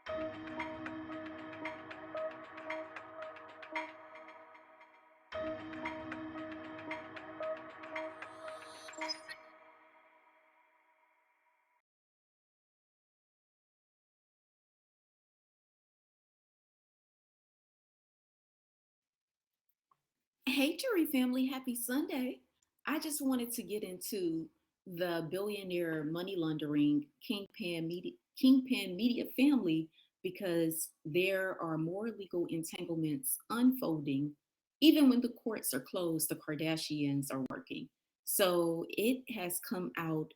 Hey, Jury family, happy Sunday. I just wanted to get into the billionaire money laundering kingpin media family because there are more legal entanglements unfolding. Even when the courts are closed, the Kardashians are working. So it has come out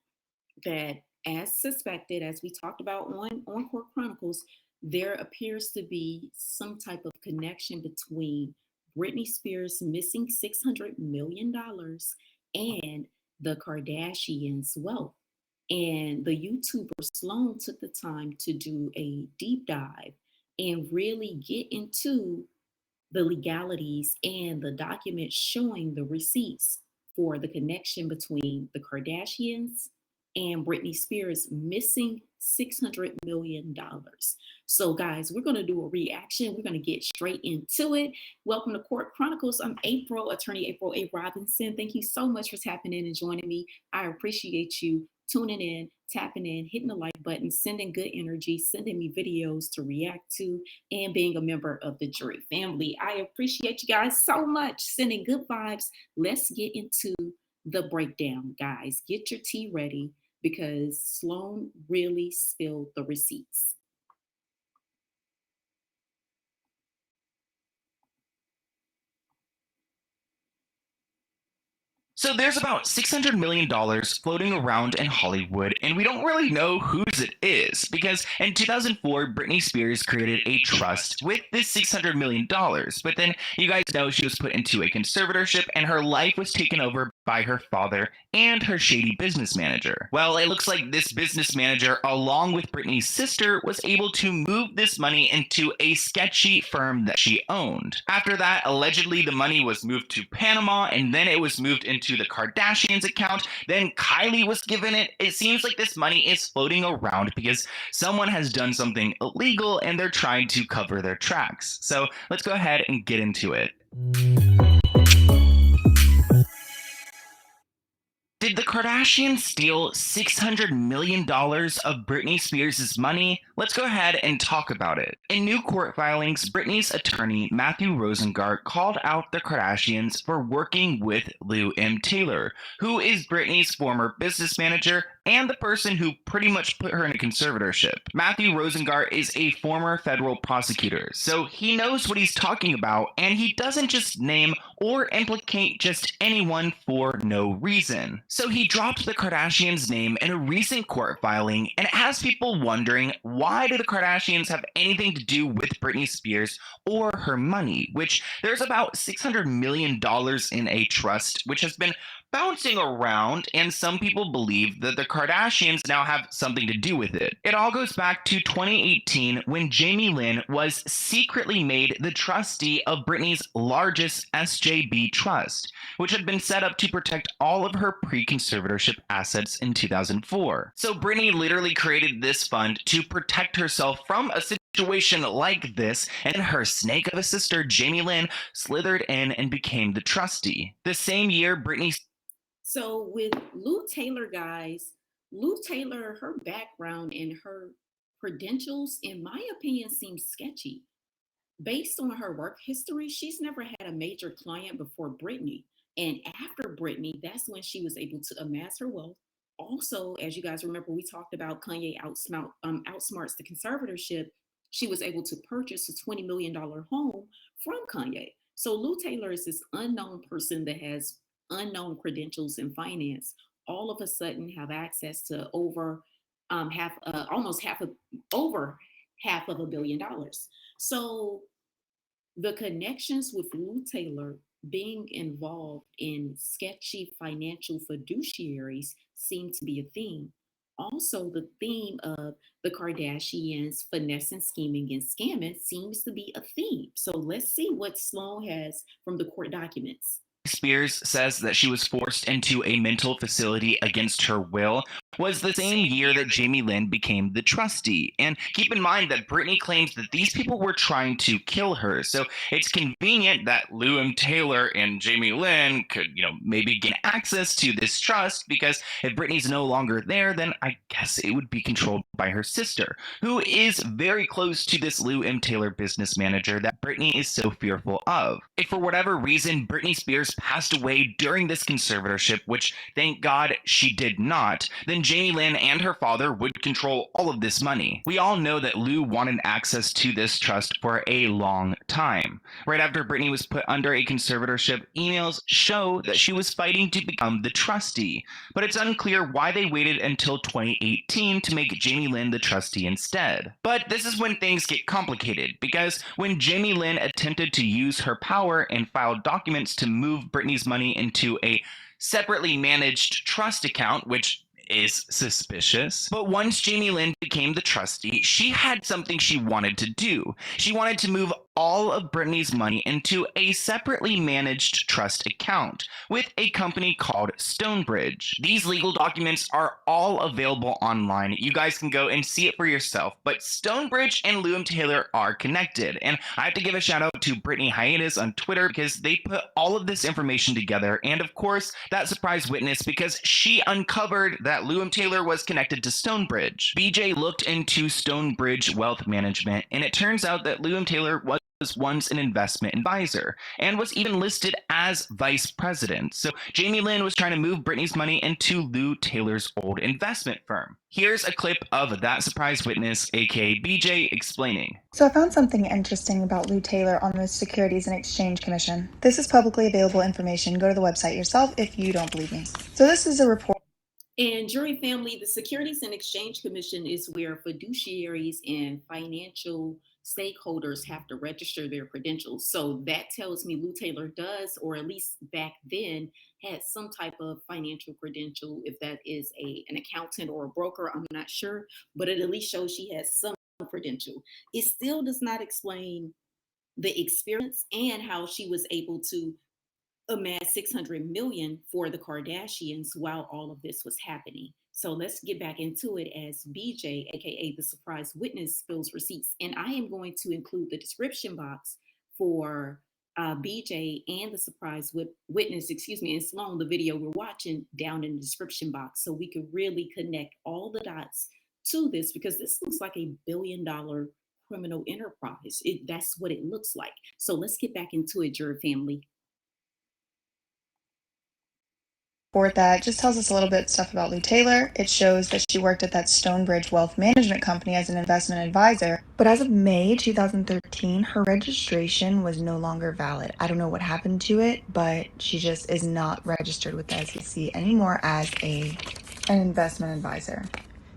that, as suspected, as we talked about on Court Chronicles, there appears to be some type of connection between Britney Spears missing $600 million and the Kardashians' wealth. And the YouTuber Sloan took the time to do a deep dive and really get into the legalities and the documents showing the receipts for the connection between the Kardashians and Britney Spears missing $600 million. So, guys, we're going to do a reaction. We're going to get straight into it. Welcome to Court Chronicles. I'm April, attorney April A. Robinson. Thank you so much for tapping in and joining me. I appreciate you tuning in, tapping in, hitting the like button, sending good energy, sending me videos to react to, and being a member of the jury family. I appreciate you guys so much, sending good vibes. Let's get into the breakdown, guys. Get your tea ready because Sloan really spilled the receipts. So there's about $600 million floating around in Hollywood, and we don't really know whose it is, because in 2004, Britney Spears created a trust with this $600 million, but then you guys know she was put into a conservatorship, and her life was taken over by her father and her shady business manager. Well, it looks like this business manager, along with Britney's sister, was able to move this money into a sketchy firm that she owned. After that, allegedly the money was moved to Panama, and then it was moved into the Kardashians account. Then Kylie was given it. It seems like this money is floating around because someone has done something illegal and they're trying to cover their tracks. So let's go ahead and get into it. Did the Kardashians steal $600 million of Britney Spears' money? Let's go ahead and talk about it. In new court filings, Britney's attorney, Matthew Rosengart, called out the Kardashians for working with Lou M. Taylor, who is Britney's former business manager and the person who pretty much put her in a conservatorship. Matthew Rosengart is a former federal prosecutor, so he knows what he's talking about, and he doesn't just name or implicate just anyone for no reason. So he dropped the Kardashians' name in a recent court filing, and it has people wondering, why do the Kardashians have anything to do with Britney Spears or her money, which there's about $600 million in a trust, which has been bouncing around, and some people believe that the Kardashians now have something to do with it. It all goes back to 2018 when Jamie Lynn was secretly made the trustee of Britney's largest SJB trust, which had been set up to protect all of her pre-conservatorship assets in 2004. So Britney literally created this fund to protect herself from a situation like this, and her snake of a sister, Jamie Lynn, slithered in and became the trustee. The same year, Britney. So with Lou Taylor, guys, Lou Taylor, her background and her credentials, in my opinion, seems sketchy. Based on her work history, she's never had a major client before Britney. And after Britney, that's when she was able to amass her wealth. Also, as you guys remember, we talked about Kanye outsmarts the conservatorship. She was able to purchase a $20 million home from Kanye. So Lou Taylor is this unknown person that has unknown credentials in finance. All of a sudden, have access to over half, almost half of over half of $1 billion. So the connections with Lou Taylor being involved in sketchy financial fiduciaries seem to be a theme. Also, the theme of the Kardashians finessing, scheming, and scamming seems to be a theme. So let's see what Sloan has from the court documents. Spears says that she was forced into a mental facility against her will, was the same year that Jamie Lynn became the trustee. And keep in mind that Britney claims that these people were trying to kill her. So it's convenient that Lou and Taylor and Jamie Lynn could, maybe gain access to this trust, because if Britney's no longer there, then I guess it would be controlled by her sister, who is very close to this Lou M. Taylor business manager that Britney is so fearful of. If for whatever reason Britney Spears passed away during this conservatorship, which thank God she did not, then Jamie Lynn and her father would control all of this money. We all know that Lou wanted access to this trust for a long time. Right after Britney was put under a conservatorship, emails show that she was fighting to become the trustee, but it's unclear why they waited until 2018 to make Jamie Lynn the trustee instead. But this is when things get complicated, because when Jamie Lynn attempted to use her power and filed documents to move Britney's money into a separately managed trust account, which is suspicious. But once Jamie Lynn became the trustee, she had something she wanted to do. She wanted to move all of Britney's money into a separately managed trust account with a company called Stonebridge. These legal documents are all available online. You guys can go and see it for yourself. But Stonebridge and Lou and Taylor are connected. And I have to give a shout out to Brittany Hiatus on Twitter, because they put all of this information together. And of course, that surprise witness, because she uncovered that Lou and Taylor was connected to Stonebridge. BJ looked into Stonebridge Wealth Management, and it turns out that Lou and Taylor was once an investment advisor and was even listed as vice president. So Jamie Lynn was trying to move Britney's money into Lou Taylor's old investment firm. Here's a clip of that surprise witness, aka BJ, explaining. So I found something interesting about Lou Taylor on the Securities and Exchange Commission. This is publicly available information. Go to the website yourself if you don't believe me. So this is a report. And jury family, the Securities and Exchange Commission is where fiduciaries and financial stakeholders have to register their credentials. So that tells me Lou Taylor does, or at least back then, had some type of financial credential. If that is an accountant or a broker, I'm not sure, but it at least shows she has some credential. It still does not explain the experience and how she was able to amass 600 million for the Kardashians while all of this was happening. So let's get back into it as BJ, aka the surprise witness, spills receipts. And I am going to include the description box for BJ and the surprise witness, and Sloan, the video we're watching, down in the description box, so we could really connect all the dots to this, because this looks like a $1 billion criminal enterprise. That's what it looks like. So let's get back into it, jury family. Report that just tells us a little bit stuff about Lou Taylor. It shows that she worked at that Stonebridge Wealth Management Company as an investment advisor, but as of May 2013, her registration was no longer valid. I don't know what happened to it, but she just is not registered with the SEC anymore as an investment advisor.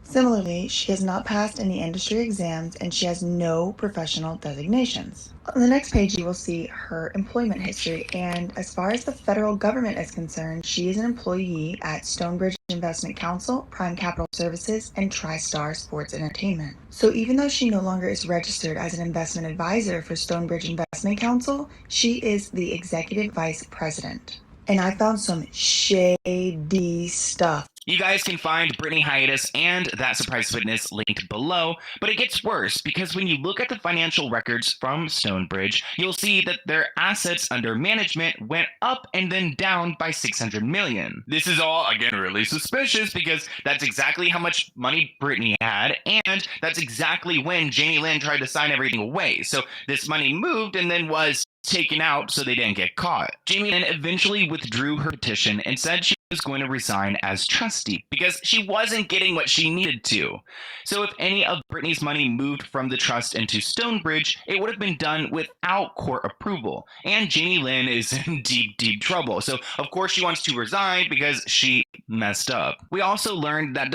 Similarly, she has not passed any industry exams and she has no professional designations. On the next page, you will see her employment history, and as far as the federal government is concerned, she is an employee at Stonebridge Investment Counsel, Prime Capital Services, and TriStar Sports Entertainment. So even though she no longer is registered as an investment advisor for Stonebridge Investment Counsel, she is the executive vice president. And I found some shady stuff. You guys can find Brittany Hiatus and that surprise witness linked below, but it gets worse, because when you look at the financial records from Stonebridge, you'll see that their assets under management went up and then down by 600 million. This is all, again, really suspicious, because that's exactly how much money Brittany had, and that's exactly when Jamie Lynn tried to sign everything away. So this money moved and then was taken out so they didn't get caught. Jamie Lynn eventually withdrew her petition and said she was going to resign as trustee because she wasn't getting what she needed to. So if any of Britney's money moved from the trust into Stonebridge, it would have been done without court approval. And Jamie Lynn is in deep, deep trouble. So of course she wants to resign because she messed up. We also learned that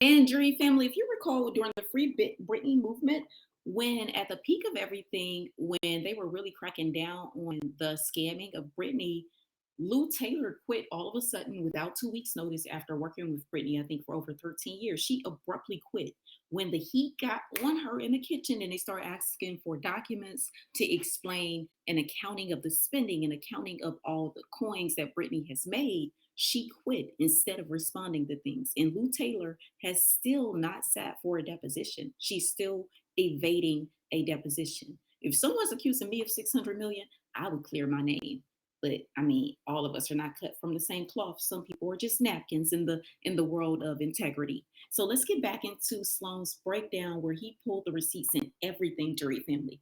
And jury family, if you recall, during the Free Britney movement, when at the peak of everything, when they were really cracking down on the scamming of Britney, Lou Taylor quit all of a sudden without 2 weeks' notice after working with Britney, I think for over 13 years. She abruptly quit when the heat got on her in the kitchen and they started asking for documents to explain an accounting of the spending and accounting of all the coins that Britney has made. she quit instead of responding to things. And Lou Taylor has still not sat for a deposition. She's still evading a deposition. If someone's accusing me of 600 million, I would clear my name. But I mean, all of us are not cut from the same cloth. Some people are just napkins in the world of integrity. So let's get back into Sloan's breakdown where he pulled the receipts and everything, jury family.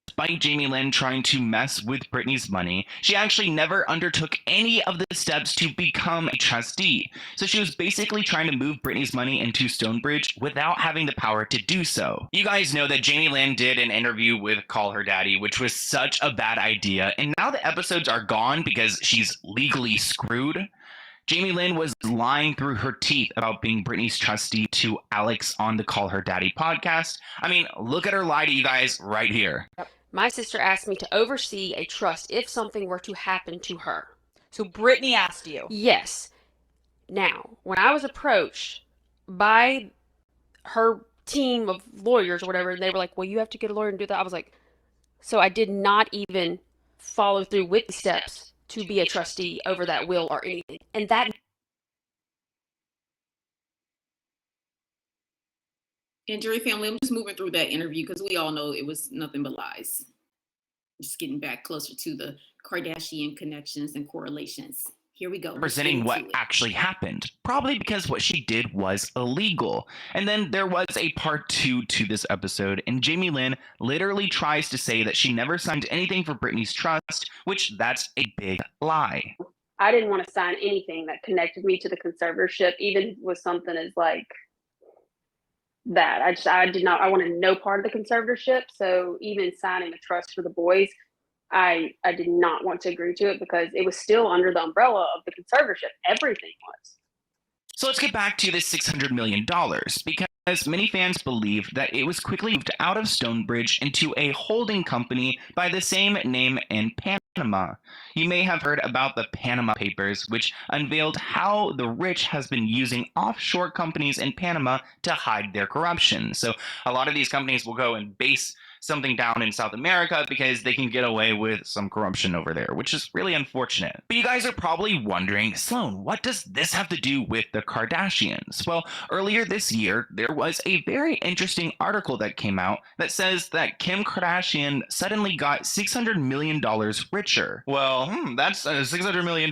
Despite Jamie Lynn trying to mess with Britney's money, she actually never undertook any of the steps to become a trustee. So she was basically trying to move Britney's money into Stonebridge without having the power to do so. You guys know that Jamie Lynn did an interview with Call Her Daddy, which was such a bad idea, and now the episodes are gone because she's legally screwed. Jamie Lynn was lying through her teeth about being Britney's trustee to Alex on the Call Her Daddy podcast. I mean, look at her lie to you guys right here. My sister asked me to oversee a trust if something were to happen to her. So Brittany asked you. Yes. Now, when I was approached by her team of lawyers or whatever, and they were like, well, you have to get a lawyer and do that. I was like, so I did not even follow through with the steps to be a trustee over that will or anything. And that And jury family, I'm just moving through that interview because we all know it was nothing but lies. Just getting back closer to the Kardashian connections and correlations. Here we go. Presenting what actually happened, probably because what she did was illegal. And then there was a part 2 to this episode, and Jamie Lynn literally tries to say that she never signed anything for Britney's trust, which that's a big lie. I didn't want to sign anything that connected me to the conservatorship, even with something as like that. I wanted no part of the conservatorship. So even signing a trust for the boys, I did not want to agree to it because it was still under the umbrella of the conservatorship. Everything was. So let's get back to this $600 million, because many fans believe that it was quickly moved out of Stonebridge into a holding company by the same name in Panama. You may have heard about the Panama Papers, which unveiled how the rich has been using offshore companies in Panama to hide their corruption. So a lot of these companies will go and base something down in South America because they can get away with some corruption over there, which is really unfortunate. But you guys are probably wondering, Sloan, what does this have to do with the Kardashians? Well, earlier this year, there was a very interesting article that came out that says that Kim Kardashian suddenly got $600 million richer. Well, that's $600 million.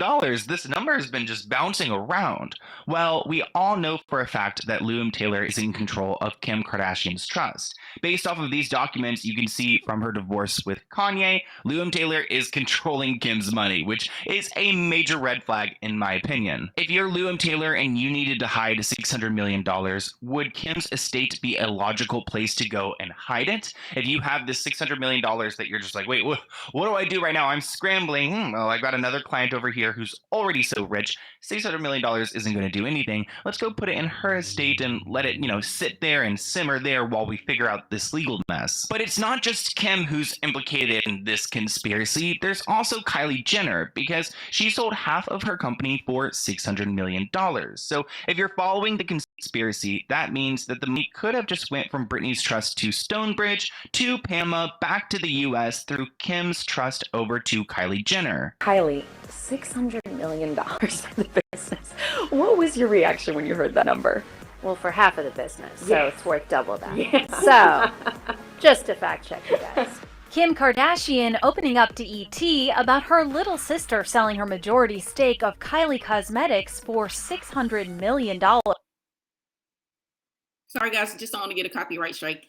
This number has been just bouncing around. Well, we all know for a fact that Lou Taylor is in control of Kim Kardashian's trust. Based off of these documents, you can see from her divorce with Kanye, Lou Taylor is controlling Kim's money, which is a major red flag in my opinion. If you're Lou Taylor and you needed to hide $600 million, would Kim's estate be a logical place to go and hide it? If you have this $600 million that you're just like, wait, what do I do right now? I'm scrambling. Well, I got another client over here who's already so rich. $600 million isn't going to do anything. Let's go put it in her estate and let it, sit there and simmer there while we figure out this legal mess. But it's not just Kim who's implicated in this conspiracy. There's also Kylie Jenner, because she sold half of her company for $600 million. So if you're following the conspiracy, that means that the money could have just went from Britney's trust to Stonebridge to Panama back to the US through Kim's trust over to Kylie Jenner. Kylie, $600 million for the business. What was your reaction when you heard that number? Well, for half of the business, so it's worth double that. Yeah. So, just to fact check you guys. Kim Kardashian opening up to ET about her little sister selling her majority stake of Kylie Cosmetics for $600 million. Sorry guys, just don't want to get a copyright strike.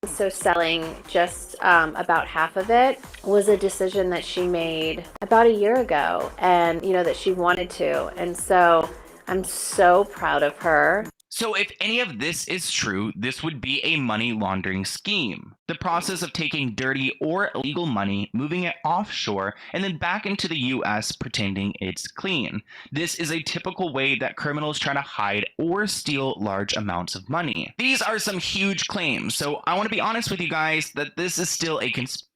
So selling just about half of it was a decision that she made about a year ago, and that she wanted to. And so I'm so proud of her. So if any of this is true, this would be a money laundering scheme. The process of taking dirty or illegal money, moving it offshore, and then back into the US pretending it's clean. This is a typical way that criminals try to hide or steal large amounts of money. These are some huge claims, so I want to be honest with you guys that this is still a conspiracy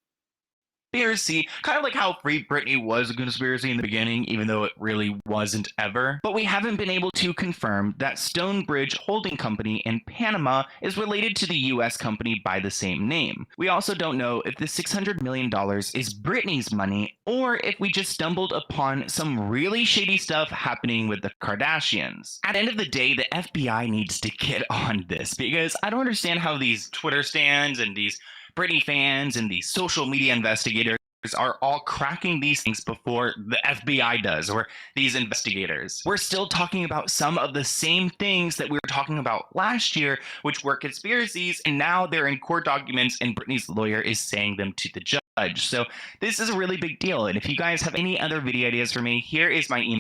conspiracy, kind of like how Free Britney was a conspiracy in the beginning, even though it really wasn't ever. But we haven't been able to confirm that Stonebridge Holding Company in Panama is related to the US company by the same name. We also don't know if the $600 million is Britney's money, or if we just stumbled upon some really shady stuff happening with the Kardashians. At the end of the day, the FBI needs to get on this, because I don't understand how these Twitter stands and these Britney fans and these social media investigators are all cracking these things before the FBI does, or these investigators. We're still talking about some of the same things that we were talking about last year, which were conspiracies, and now they're in court documents and Britney's lawyer is saying them to the judge. So this is a really big deal. And if you guys have any other video ideas for me, here is my email.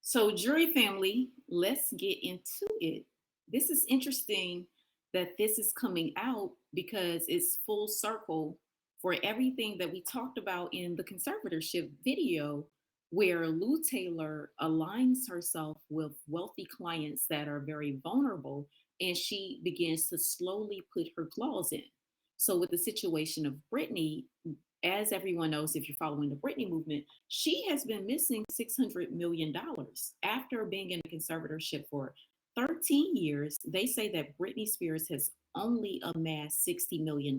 So jury family, let's get into it. This is interesting that this is coming out because it's full circle for everything that we talked about in the conservatorship video, where Lou Taylor aligns herself with wealthy clients that are very vulnerable, and she begins to slowly put her claws in. So with the situation of Britney, as everyone knows, if you're following the Britney movement, she has been missing $600 million after being in a conservatorship for 13 years. They say that Britney Spears has only amassed $60 million,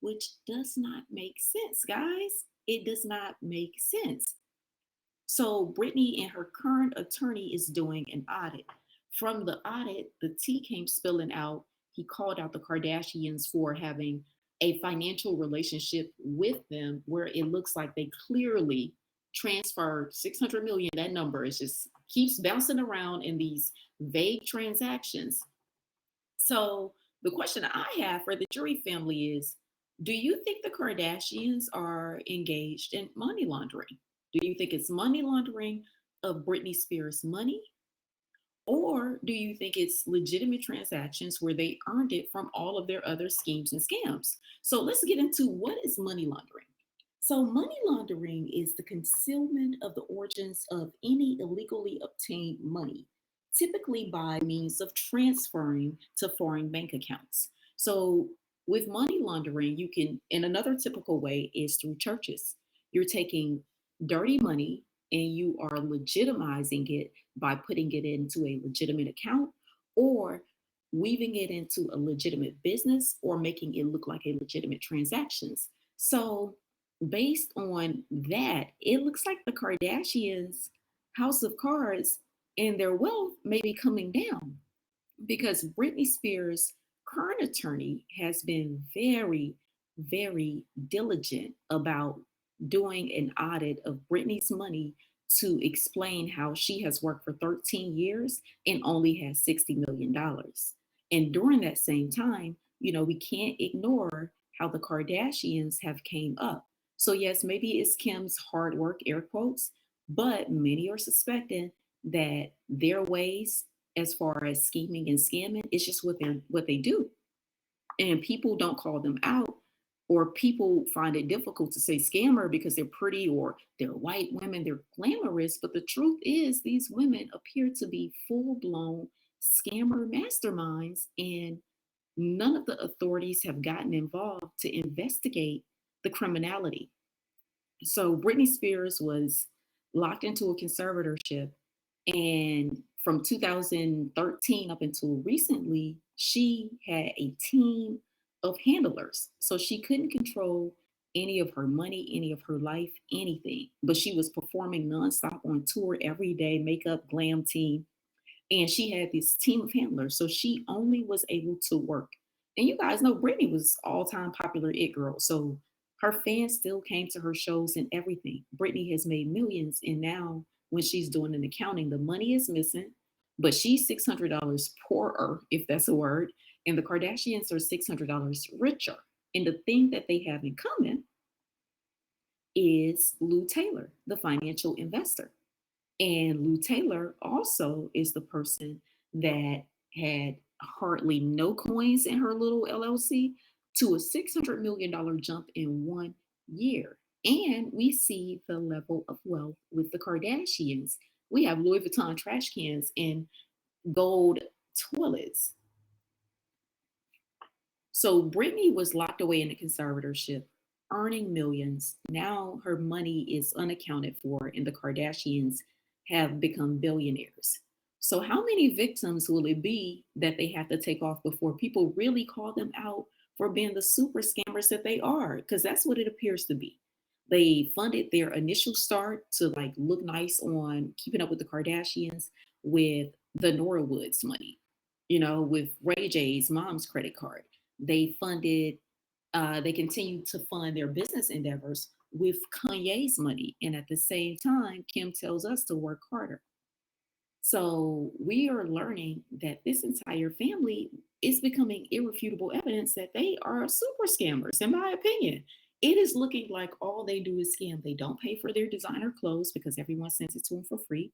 which does not make sense, guys. It does not make sense. So Britney and her current attorney is doing an audit. From the audit, the tea came spilling out. He called out the Kardashians for having a financial relationship with them where it looks like they clearly transferred 600 million. That number is just keeps bouncing around in these vague transactions. So the question I have for the jury family is, do you think the Kardashians are engaged in money laundering? Do you think it's money laundering of Britney Spears' money? Or do you think it's legitimate transactions where they earned it from all of their other schemes and scams? So let's get into what is money laundering. So money laundering is the concealment of the origins of any illegally obtained money, typically by means of transferring to foreign bank accounts. So with money laundering, you can, and another typical way is through churches. You're taking dirty money and you are legitimizing it by putting it into a legitimate account or weaving it into a legitimate business or making it look like a legitimate transactions. So based on that, it looks like the Kardashians' house of cards and their wealth may be coming down because Britney Spears' current attorney has been very, very diligent about doing an audit of Britney's money to explain how she has worked for 13 years and only has $60 million. And during that same time, you know, we can't ignore how the Kardashians have came up. So yes, maybe it's Kim's hard work, air quotes, but many are suspecting that their ways as far as scheming and scamming, it's just what they do. And people don't call them out, or people find it difficult to say scammer because they're pretty or they're white women, they're glamorous. But the truth is these women appear to be full-blown scammer masterminds, and none of the authorities have gotten involved to investigate the criminality. So Britney Spears was locked into a conservatorship, and from 2013 up until recently, she had a team of handlers. So she couldn't control any of her money, any of her life, anything. But she was performing nonstop on tour every day, makeup, glam team. And she had this team of handlers. So she only was able to work. And you guys know Britney was all-time popular it girl. So her fans still came to her shows and everything. Britney has made millions. And now when she's doing an accounting, the money is missing, but she's $600 poorer, if that's a word. And the Kardashians are $600 richer. And the thing that they have in common is Lou Taylor, the financial investor. And Lou Taylor also is the person that had hardly no coins in her little LLC to a $600 million jump in 1 year. And we see the level of wealth with the Kardashians. We have Louis Vuitton trash cans and gold toilets. So Britney was locked away in a conservatorship, earning millions. Now her money is unaccounted for, and the Kardashians have become billionaires. So, how many victims will it be that they have to take off before people really call them out for being the super scammers that they are? Because that's what it appears to be. They funded their initial start to like look nice on Keeping Up with the Kardashians with the Norwoods money, with Ray J's mom's credit card. They continue to fund their business endeavors with Kanye's money. And at the same time, Kim tells us to work harder. So we are learning that this entire family is becoming irrefutable evidence that they are super scammers, in my opinion. It is looking like all they do is scam. They don't pay for their designer clothes because everyone sends it to them for free.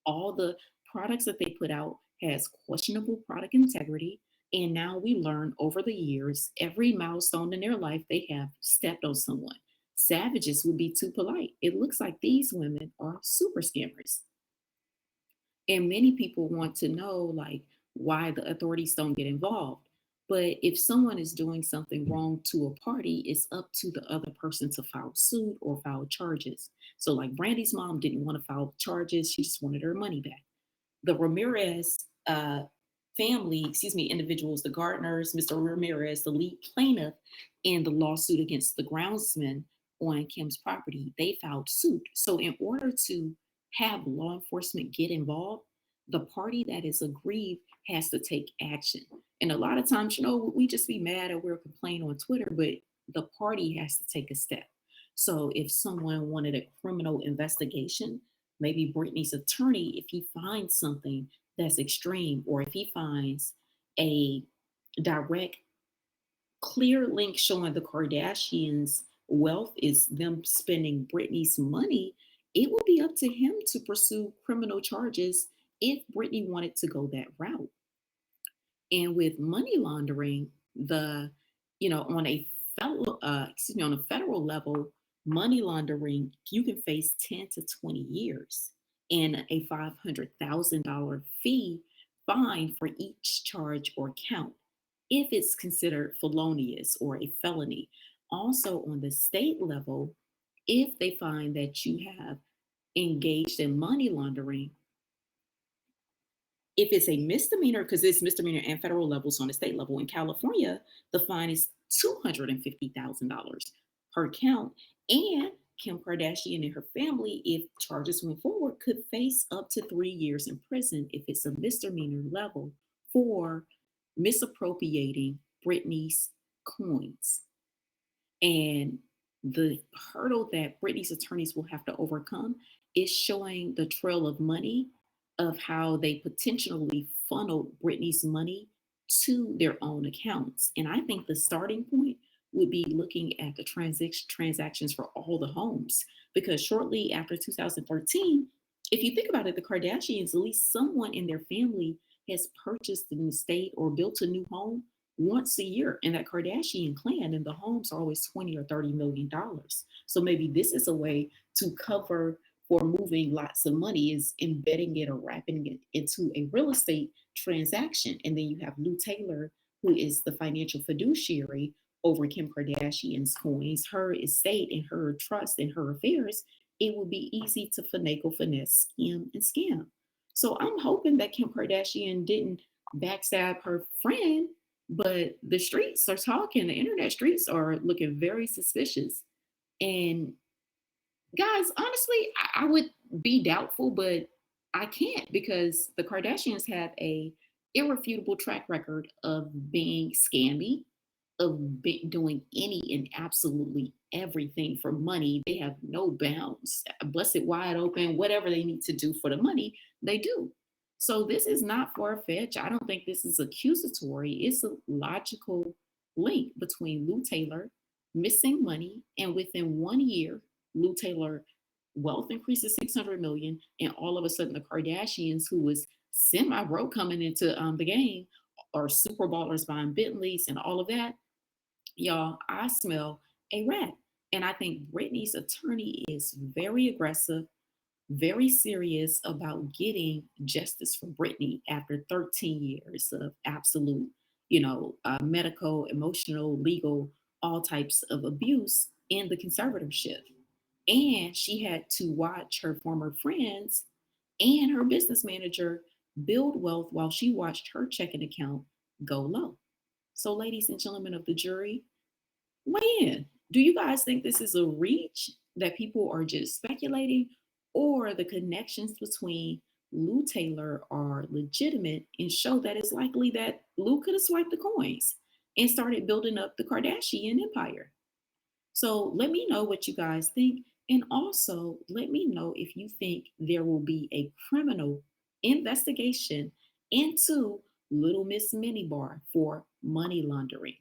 All the products that they put out has questionable product integrity. And now we learn over the years, every milestone in their life, they have stepped on someone. Savages would be too polite. It looks like these women are super scammers. And many people want to know like why the authorities don't get involved. But if someone is doing something wrong to a party, it's up to the other person to file suit or file charges. So like Brandy's mom didn't want to file charges, she just wanted her money back. The Ramirez family, individuals, the Gardners, Mr. Ramirez, the lead plaintiff in the lawsuit against the groundsman on Kim's property, they filed suit. So in order to have law enforcement get involved, the party that is aggrieved has to take action. And a lot of times, we just be mad or we'll complain on Twitter, but the party has to take a step. So if someone wanted a criminal investigation, maybe Britney's attorney, if he finds something that's extreme, or if he finds a direct, clear link showing the Kardashians' wealth is them spending Britney's money, it will be up to him to pursue criminal charges if Britney wanted to go that route. And with money laundering, on a on a federal level, money laundering, you can face 10 to 20 years and a $500,000 fine for each charge or count if it's considered felonious or a felony. Also, on the state level, if they find that you have engaged in money laundering, if it's a misdemeanor, because it's misdemeanor and federal levels on the state level, in California, the fine is $250,000 per count. And Kim Kardashian and her family, if charges went forward, could face up to 3 years in prison if it's a misdemeanor level for misappropriating Britney's coins. And the hurdle that Britney's attorneys will have to overcome is showing the trail of money of how they potentially funneled Britney's money to their own accounts. And I think the starting point would be looking at the transactions for all the homes, because shortly after 2013, if you think about it, the Kardashians, at least someone in their family has purchased an estate or built a new home once a year in that Kardashian clan, and the homes are always 20 or $30 million. So maybe this is a way to cover for moving lots of money, is embedding it or wrapping it into a real estate transaction. And then you have Lou Taylor, who is the financial fiduciary over Kim Kardashian's coins, her estate and her trust and her affairs. It would be easy to finagle, finesse, skim, and scam. So I'm hoping that Kim Kardashian didn't backstab her friend, but the streets are talking, the internet streets are looking very suspicious. And guys, honestly, I would be doubtful, but I can't, because the Kardashians have a irrefutable track record of being scammy, of doing any and absolutely everything for money. They have no bounds, blessed wide open, whatever they need to do for the money, they do. So this is not far-fetched. I don't think this is accusatory. It's a logical link between Lou Taylor missing money, and within 1 year, Lou Taylor wealth increases 600 million, and all of a sudden the Kardashians, who was semi-broke coming into the game, are super ballers buying Bentleys and all of that. Y'all, I smell a rat. And I think Britney's attorney is very aggressive, very serious about getting justice for Britney after 13 years of absolute medical, emotional, legal, all types of abuse in the conservatorship. And she had to watch her former friends and her business manager build wealth while she watched her checking account go low. So, ladies and gentlemen of the jury, weigh in. Do you guys think this is a reach, that people are just speculating, or the connections between Lou Taylor are legitimate and show that it's likely that Lou could have swiped the coins and started building up the Kardashian empire? So let me know what you guys think. And also let me know if you think there will be a criminal investigation into Little Miss Minibar for money laundering.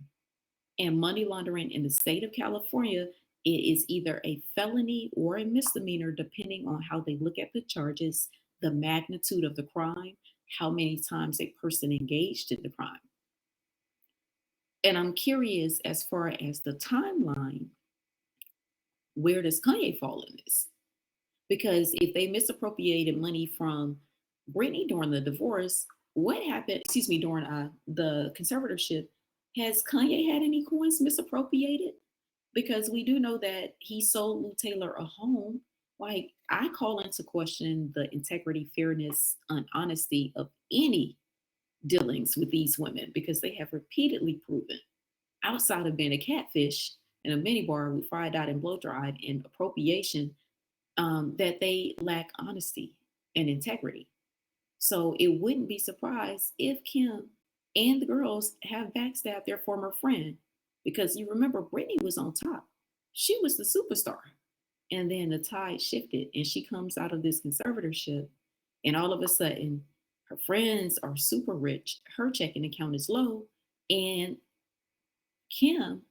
And money laundering in the state of California, it is either a felony or a misdemeanor, depending on how they look at the charges, the magnitude of the crime, how many times a person engaged in the crime. And I'm curious, as far as the timeline, where does Kanye fall in this? Because if they misappropriated money from Britney during the divorce, what happened, during the conservatorship? Has Kanye had any coins misappropriated? Because we do know that he sold Lou Taylor a home. Like, I call into question the integrity, fairness, and honesty of any dealings with these women, because they have repeatedly proven, outside of being a catfish and a minibar with fried out and blow dried and appropriation, that they lack honesty and integrity. So it wouldn't be surprised if Kim and the girls have backstabbed their former friend, because you remember Britney was on top. She was the superstar. And then the tide shifted and she comes out of this conservatorship, and all of a sudden her friends are super rich. Her checking account is low, and Kim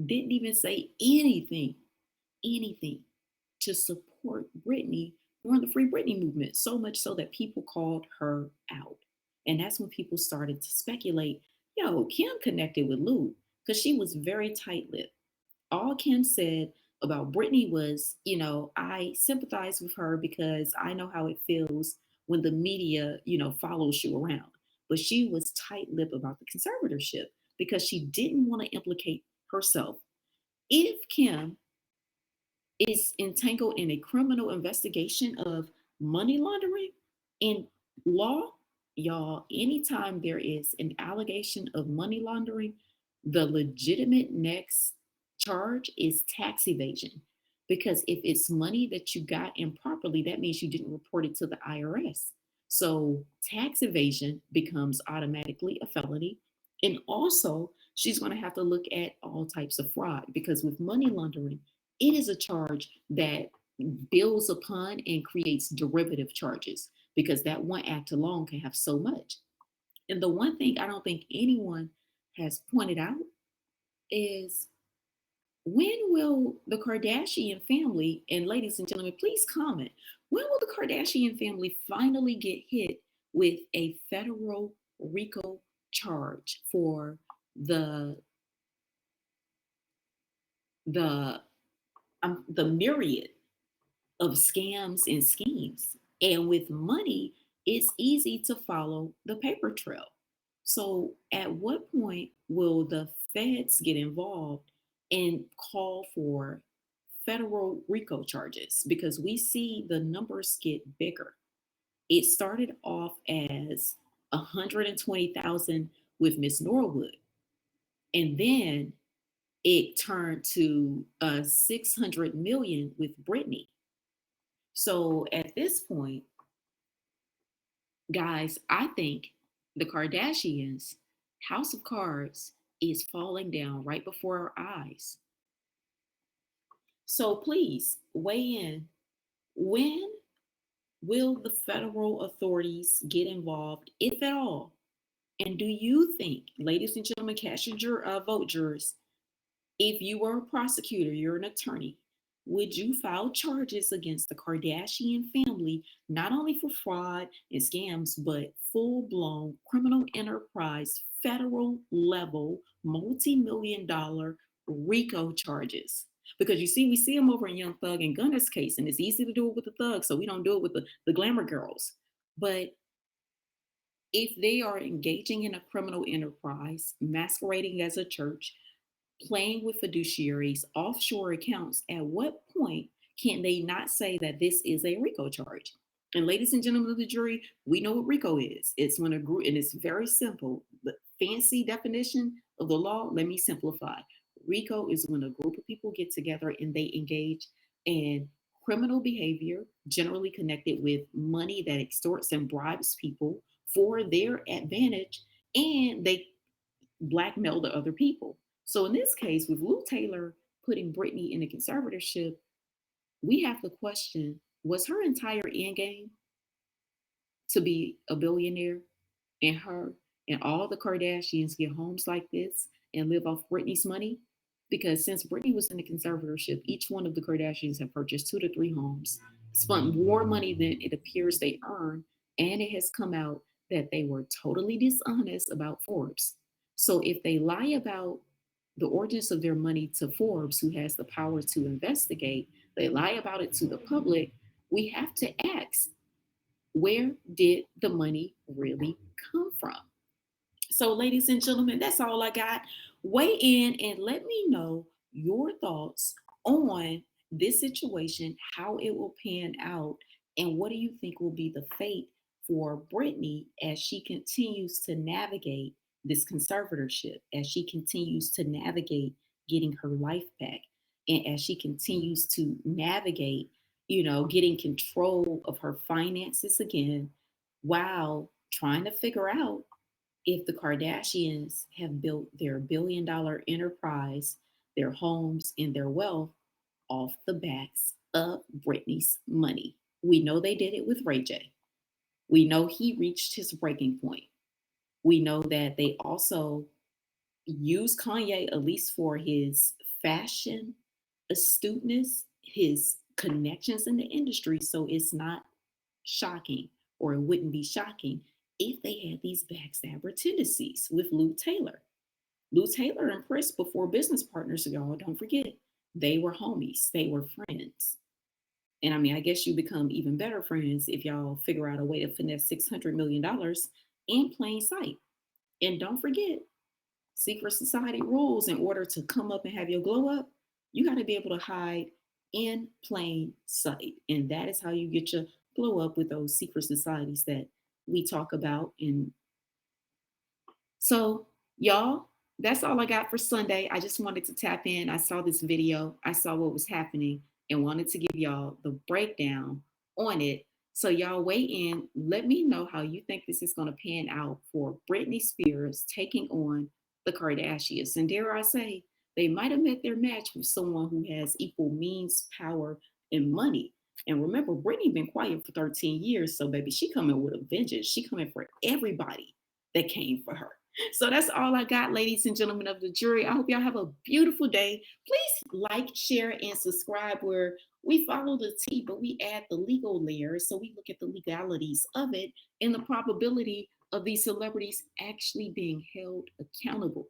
didn't even say anything to support Britney during the Free Britney movement, so much so that people called her out. And that's when people started to speculate, Kim connected with Lou, because she was very tight-lipped. All Kim said about Britney was, I sympathize with her because I know how it feels when the media, follows you around. But she was tight-lipped about the conservatorship because she didn't want to implicate herself. If Kim is entangled in a criminal investigation of money laundering in law, y'all, anytime there is an allegation of money laundering, the legitimate next charge is tax evasion. Because if it's money that you got improperly, that means you didn't report it to the IRS. So tax evasion becomes automatically a felony. And also, she's going to have to look at all types of fraud, because with money laundering, it is a charge that builds upon and creates derivative charges, because that one act alone can have so much. And the one thing I don't think anyone has pointed out is, when will the Kardashian family, and ladies and gentlemen, please comment, when will the Kardashian family finally get hit with a federal RICO charge for the myriad of scams and schemes? And with money, it's easy to follow the paper trail. So at what point will the feds get involved and call for federal RICO charges? Because we see the numbers get bigger. It started off as 120,000 with Miss Norwood, and then it turned to 600 million with Britney. So at this point, guys, I think the Kardashians' house of cards is falling down right before our eyes. So please weigh in. When will the federal authorities get involved, if at all? And do you think, ladies and gentlemen, cast your vote, jurors, if you were a prosecutor, you're an attorney, would you file charges against the Kardashian family, not only for fraud and scams, but full-blown criminal enterprise, federal level, multi-million-dollar RICO charges? Because you see, we see them over in Young Thug and Gunna's case, and it's easy to do it with the thugs, so we don't do it with the glamour girls. But If they are engaging in a criminal enterprise, masquerading as a church, playing with fiduciaries, offshore accounts, at what point can they not say that this is a RICO charge? And ladies and gentlemen of the jury, we know what RICO is. It's when a group, and it's very simple. The fancy definition of the law, let me simplify. RICO is when a group of people get together and they engage in criminal behavior, generally connected with money that extorts and bribes people for their advantage, and they blackmail the other people. So in this case, with Lou Taylor putting Britney in a conservatorship, we have to question, was her entire end game to be a billionaire, and her and all the Kardashians get homes like this and live off Britney's money? Because since Britney was in the conservatorship, each one of the Kardashians have purchased 2 to 3 homes, spent more money than it appears they earned, and it has come out that they were totally dishonest about Forbes. So if they lie about the origins of their money to Forbes, who has the power to investigate, they lie about it to the public, we have to ask, where did the money really come from? So, ladies and gentlemen, that's all I got. Weigh in and let me know your thoughts on this situation, how it will pan out, and what do you think will be the fate for Britney as she continues to navigate this conservatorship, as she continues to navigate getting her life back, and as she continues to navigate, getting control of her finances again while trying to figure out if the Kardashians have built their $1 billion enterprise, their homes, and their wealth off the backs of Britney's money. We know they did it with Ray J. We know he reached his breaking point. We know that they also used Kanye, at least for his fashion astuteness, his connections in the industry. So it's not shocking, or it wouldn't be shocking, if they had these backstabber tendencies with Lou Taylor. Lou Taylor and Chris, before business partners, y'all, don't forget, they were homies, they were friends. And I mean, I guess you become even better friends if y'all figure out a way to finesse $600 million in plain sight. And don't forget, secret society rules: in order to come up and have your glow up, you got to be able to hide in plain sight. And that is how you get your glow up with those secret societies that we talk about. And so, y'all, that's all I got for Sunday. I just wanted to tap in. I saw this video, I saw what was happening, and wanted to give y'all the breakdown on it. So, y'all weigh in. Let me know how you think this is going to pan out for Britney Spears taking on the Kardashians. And dare I say, they might have met their match with someone who has equal means, power, and money. And remember, Britney been quiet for 13 years, so baby, she coming with a vengeance. She coming for everybody that came for her. So that's all I got, ladies and gentlemen of the jury. I hope y'all have a beautiful day. Please like, share, and subscribe, where we follow the T, but we add the legal layer. So we look at the legalities of it and the probability of these celebrities actually being held accountable.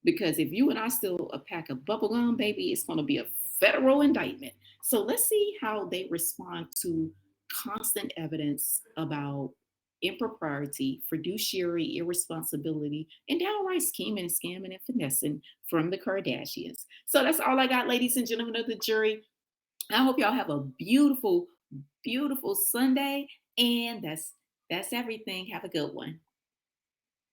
Because if you and I steal a pack of bubblegum, baby, it's going to be a federal indictment. So let's see how they respond to constant evidence about impropriety, fiduciary irresponsibility, and downright scheming, scamming, and finessing from the Kardashians. So that's all I got, ladies and gentlemen of the jury. I hope y'all have a beautiful, beautiful Sunday. And that's everything. Have a good one.